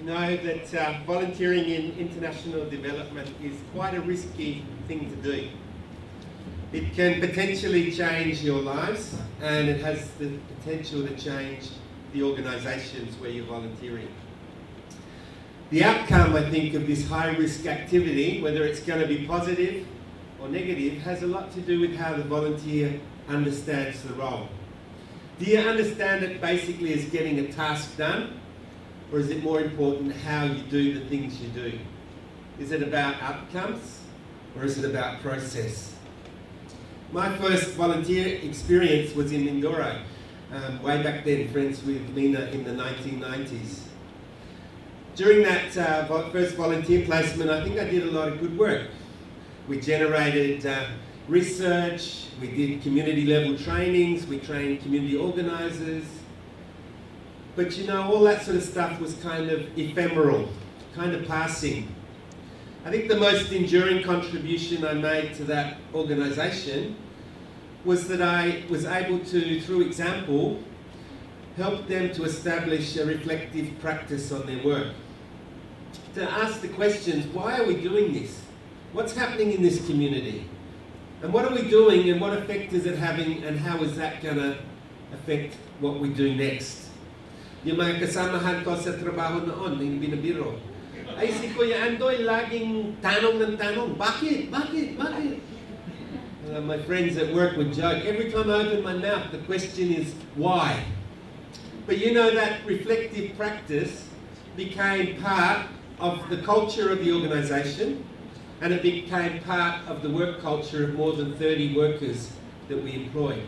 you know that volunteering in international development is quite a risky thing to do. It can potentially change your lives, and it has the potential to change the organisations where you're volunteering. The outcome, I think, of this high-risk activity, whether it's going to be positive or negative, has a lot to do with how the volunteer understands the role. Do you understand it basically as getting a task done, or is it more important how you do the things you do? Is it about outcomes, or is it about process? My first volunteer experience was in Mindoro, way back then, friends with Mina in the 1990s. During that first volunteer placement, I think I did a lot of good work. We generated research, we did community level trainings, we trained community organisers. But you know, all that sort of stuff was kind of ephemeral, kind of passing. I think the most enduring contribution I made to that organisation was that I was able to, through example, help them to establish a reflective practice on their work. To ask the questions, why are we doing this? What's happening in this community? And what are we doing, and what effect is it having, and how is that going to affect what we do next? Yung mga kasamahan ko sa trabaho noon, yung binabiro, ay si Kuya Andoy laging tanong ng tanong, bakit? My friends at work would joke, every time I open my mouth, the question is, why? But you know, that reflective practice became part of the culture of the organisation, and it became part of the work culture of more than 30 workers that we employ.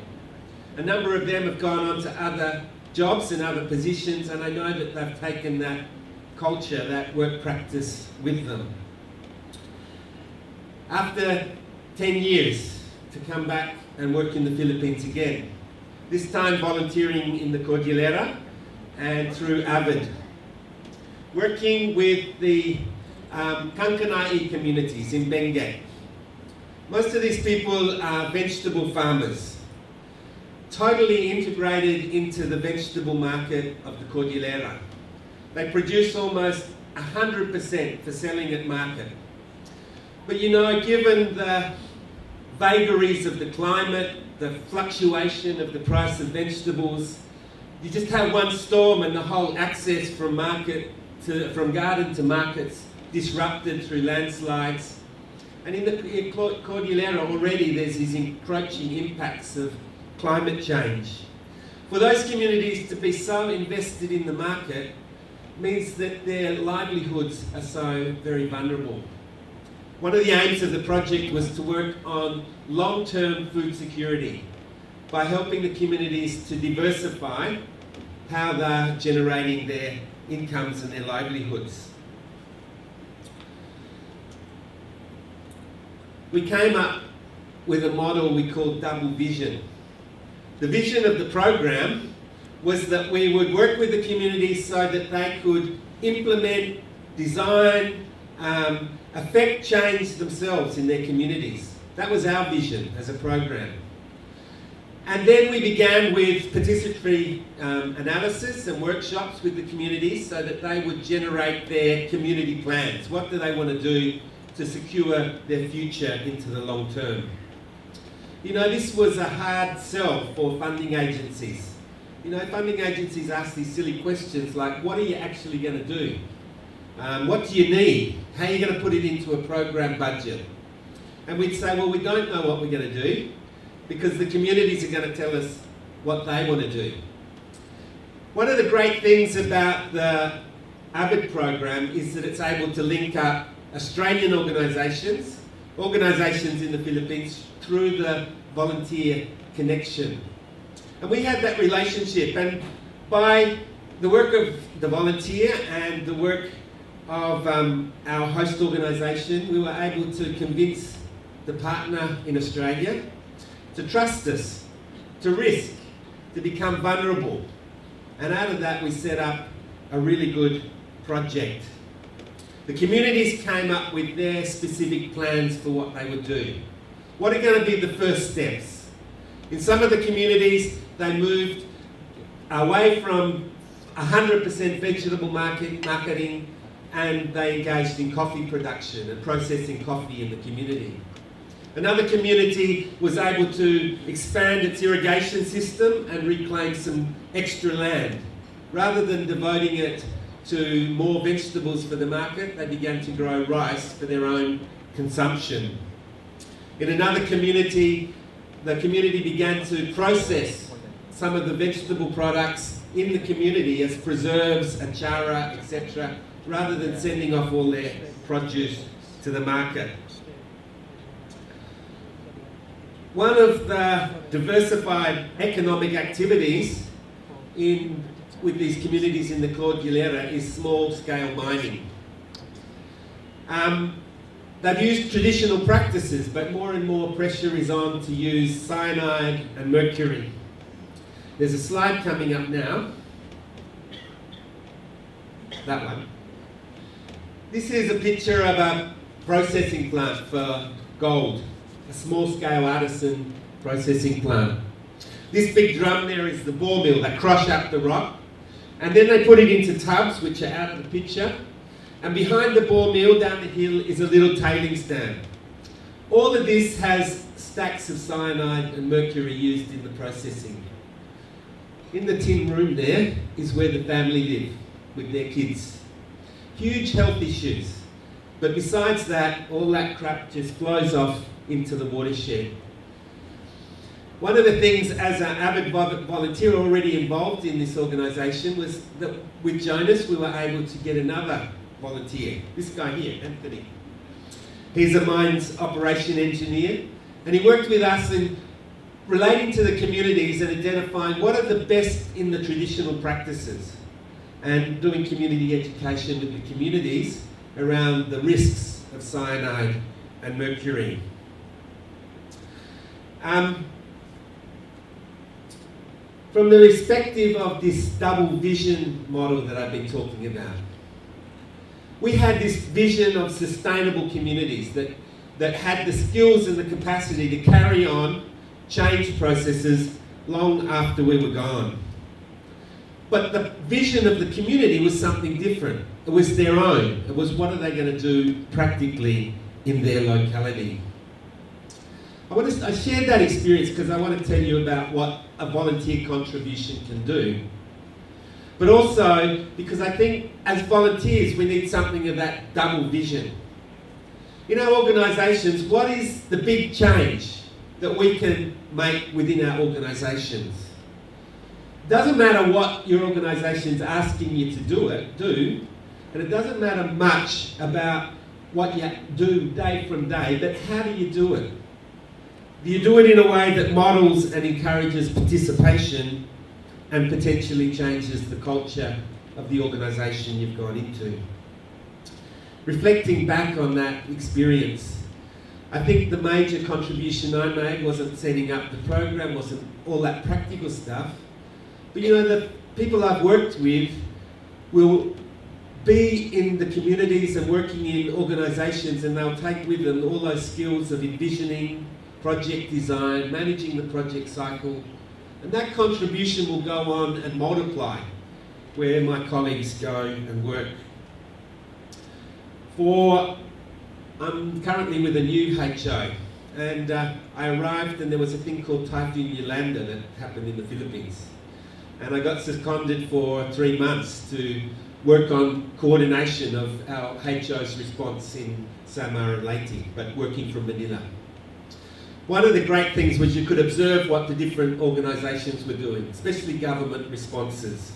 A number of them have gone on to other jobs and other positions, and I know that they've taken that culture, that work practice with them. After 10 years, to come back and work in the Philippines again, this time volunteering in the Cordillera and through AVID. Working with the Kankanai communities in Benguet. Most of these people are vegetable farmers, totally integrated into the vegetable market of the Cordillera. They produce almost 100% for selling at market. But you know, given the vagaries of the climate, the fluctuation of the price of vegetables, you just have one storm and the whole access from garden to markets disrupted through landslides. And in the Cordillera already there's these encroaching impacts of climate change. For those communities to be so invested in the market means that their livelihoods are so very vulnerable. One of the aims of the project was to work on long-term food security by helping the communities to diversify how they're generating their incomes and their livelihoods. We came up with a model we called Double Vision. The vision of the program was that we would work with the communities so that they could implement, design, affect change themselves in their communities. That was our vision as a program. And then we began with participatory analysis and workshops with the communities so that they would generate their community plans. What do they want to do to secure their future into the long term? You know, this was a hard sell for funding agencies. You know, funding agencies ask these silly questions like, what are you actually going to do? What do you need? How are you going to put it into a program budget? And we'd say, well, we don't know what we're going to do because the communities are going to tell us what they want to do. One of the great things about the AVID program is that it's able to link up Australian organisations in the Philippines through the volunteer connection. And we had that relationship, and by the work of the volunteer and the work of our host organisation, we were able to convince the partner in Australia to trust us, to risk, to become vulnerable. And out of that we set up a really good project. The communities came up with their specific plans for what they would do. What are going to be the first steps? In some of the communities, they moved away from 100% vegetable marketing, and they engaged in coffee production and processing coffee in the community. Another community was able to expand its irrigation system and reclaim some extra land. Rather than devoting it to more vegetables for the market, they began to grow rice for their own consumption. In another community, the community began to process some of the vegetable products in the community as preserves, achara, etc., rather than sending off all their produce to the market. One of the diversified economic activities with these communities in the Cordillera is small-scale mining. They've used traditional practices, but more and more pressure is on to use cyanide and mercury. There's a slide coming up now. That one. This is a picture of a processing plant for gold, a small-scale artisan processing plant. This big drum there is the bore mill. They crush up the rock, and then they put it into tubs, which are out of the picture. And behind the bore mill, down the hill, is a little tailing stand. All of this has stacks of cyanide and mercury used in the processing. In the tin room there is where the family live with their kids. Huge health issues. But besides that, all that crap just flows off into the watershed. One of the things, as an AVID volunteer already involved in this organisation, was that with Jonas we were able to get another volunteer. This guy here, Anthony. He's a mines operation engineer, and he worked with us in relating to the communities and identifying what are the best in the traditional practices and doing community education with the communities around the risks of cyanide and mercury. From the perspective of this double vision model that I've been talking about, we had this vision of sustainable communities that had the skills and the capacity to carry on change processes long after we were gone. But the vision of the community was something different. It was their own. It was what are they going to do practically in their locality. I shared that experience because I want to tell you about what a volunteer contribution can do. But also because I think as volunteers we need something of that double vision. In our organisations, what is the big change that we can make within our organisations? Doesn't matter what your organisation's asking you to do, and it doesn't matter much about what you do day from day, but how do you do it? Do you do it in a way that models and encourages participation and potentially changes the culture of the organisation you've gone into? Reflecting back on that experience, I think the major contribution I made wasn't setting up the program, wasn't all that practical stuff. But you know, the people I've worked with will be in the communities and working in organisations, and they'll take with them all those skills of envisioning, project design, managing the project cycle, and that contribution will go on and multiply where my colleagues go and work. I'm currently with a new HO, and I arrived and there was a thing called Typhoon Yolanda that happened in the Philippines. And I got seconded for 3 months to work on coordination of our HO's response in Samar and Leyte, but working from Manila. One of the great things was you could observe what the different organisations were doing, especially government responses.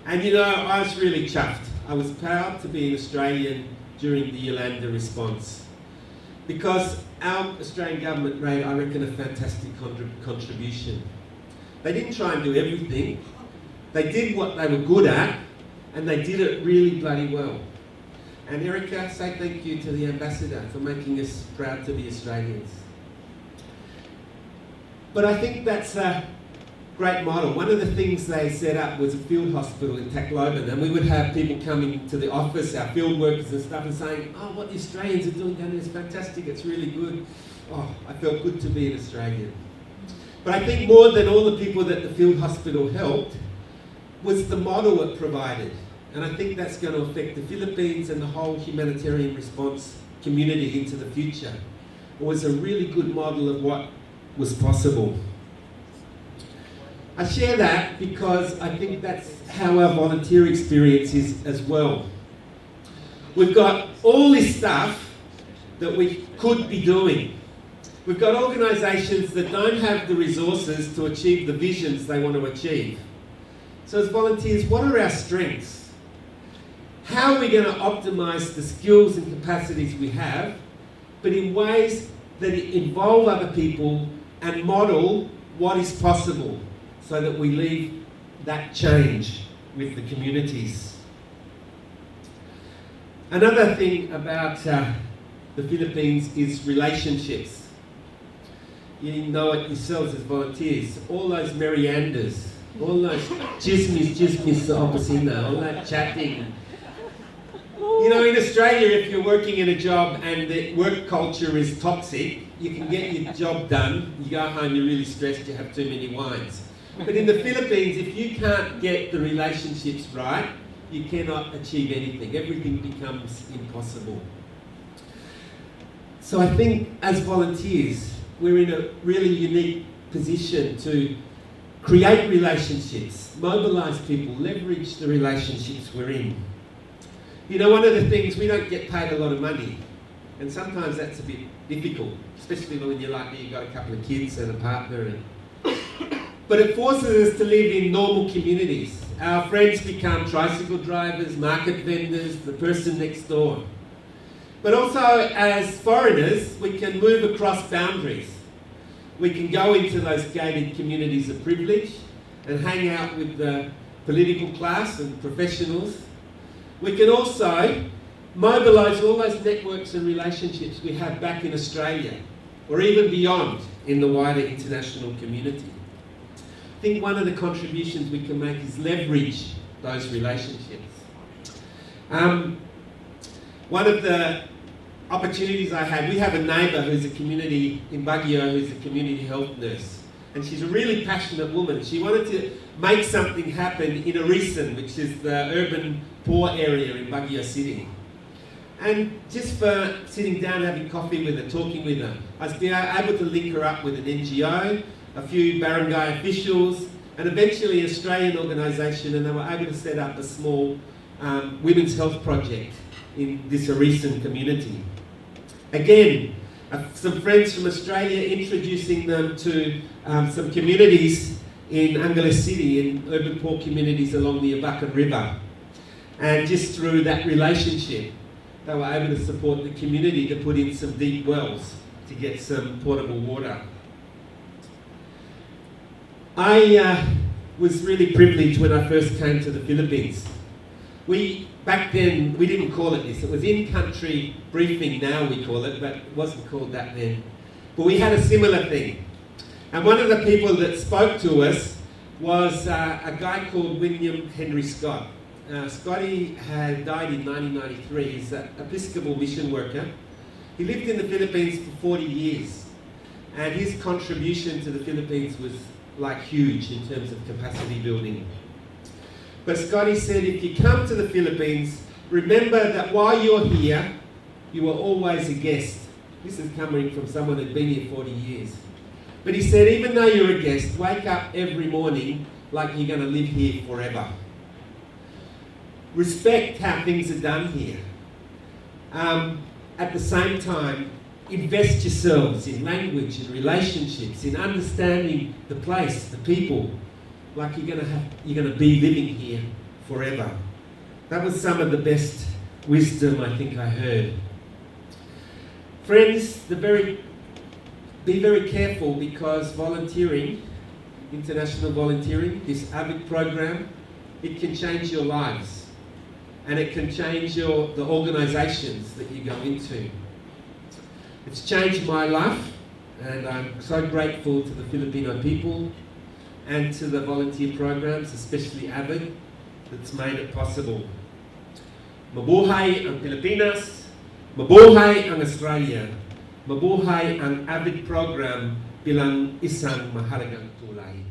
And you know, I was really chuffed. I was proud to be an Australian during the Yolanda response, because our Australian government made, I reckon, a fantastic contribution. They didn't try and do everything. They did what they were good at, and they did it really bloody well. And Erica, say thank you to the ambassador for making us proud to be Australians. But I think that's a great model. One of the things they set up was a field hospital in Tacloban, and we would have people coming to the office, our field workers and stuff, and saying, oh, what the Australians are doing down there is fantastic, it's really good. Oh, I felt good to be an Australian. But I think more than all the people that the field hospital helped was the model it provided. And I think that's going to affect the Philippines and the whole humanitarian response community into the future. It was a really good model of what was possible. I share that because I think that's how our volunteer experience is as well. We've got all this stuff that we could be doing. We've got organisations that don't have the resources to achieve the visions they want to achieve. So as volunteers, what are our strengths? How are we going to optimise the skills and capacities we have, but in ways that involve other people and model what is possible so that we leave that change with the communities? Another thing about the Philippines is relationships. You know it yourselves as volunteers. All those Marianders, all those chismis sa opisina, all that chatting. You know, in Australia, if you're working in a job and the work culture is toxic, you can get your job done, you go home, you're really stressed, you have too many wines. But in the Philippines, if you can't get the relationships right, you cannot achieve anything. Everything becomes impossible. So I think as volunteers, we're in a really unique position to create relationships, mobilise people, leverage the relationships we're in. You know, one of the things, we don't get paid a lot of money, and sometimes that's a bit difficult, especially when you're like me, you've got a couple of kids and a partner. But it forces us to live in normal communities. Our friends become tricycle drivers, market vendors, the person next door. But also, as foreigners, we can move across boundaries. We can go into those gated communities of privilege and hang out with the political class and professionals. We can also mobilise all those networks and relationships we have back in Australia, or even beyond in the wider international community. I think one of the contributions we can make is leverage those relationships. One of the opportunities I had, we have a neighbour who's a community in Baguio, who's a community health nurse. And she's a really passionate woman. She wanted to make something happen in Arisan, which is the urban poor area in Baguio City. And just for sitting down, having coffee with her, talking with her, I was able to link her up with an NGO, a few barangay officials, and eventually an Australian organisation, and they were able to set up a small women's health project in this Arisan community. Again, some friends from Australia introducing them to some communities in Angeles City, in urban poor communities along the Abacan River. And just through that relationship, they were able to support the community to put in some deep wells to get some potable water. I was really privileged when I first came to the Philippines. Back then, we didn't call it this. It was in-country briefing now we call it, but it wasn't called that then. But we had a similar thing. And one of the people that spoke to us was a guy called William Henry Scott. Scotty had died in 1993. He's an Episcopal mission worker. He lived in the Philippines for 40 years. And his contribution to the Philippines was like huge in terms of capacity building. But Scotty said, if you come to the Philippines, remember that while you're here, you are always a guest. This is coming from someone who'd been here 40 years. But he said, even though you're a guest, wake up every morning like you're going to live here forever. Respect how things are done here. At the same time, invest yourselves in language, in relationships, in understanding the place, the people, like you're going to be living here forever. That was some of the best wisdom I think I heard. Friends, be very careful, because volunteering, international volunteering, this AVID program, it can change your lives, and it can change the organisations that you go into. It's changed my life, and I'm so grateful to the Filipino people and to the volunteer programs, especially AVID, that's made it possible. Mabuhay ang Pilipinas, mabuhay ang Australia, mabuhay ang AVID program bilang isang mahalagang tulay.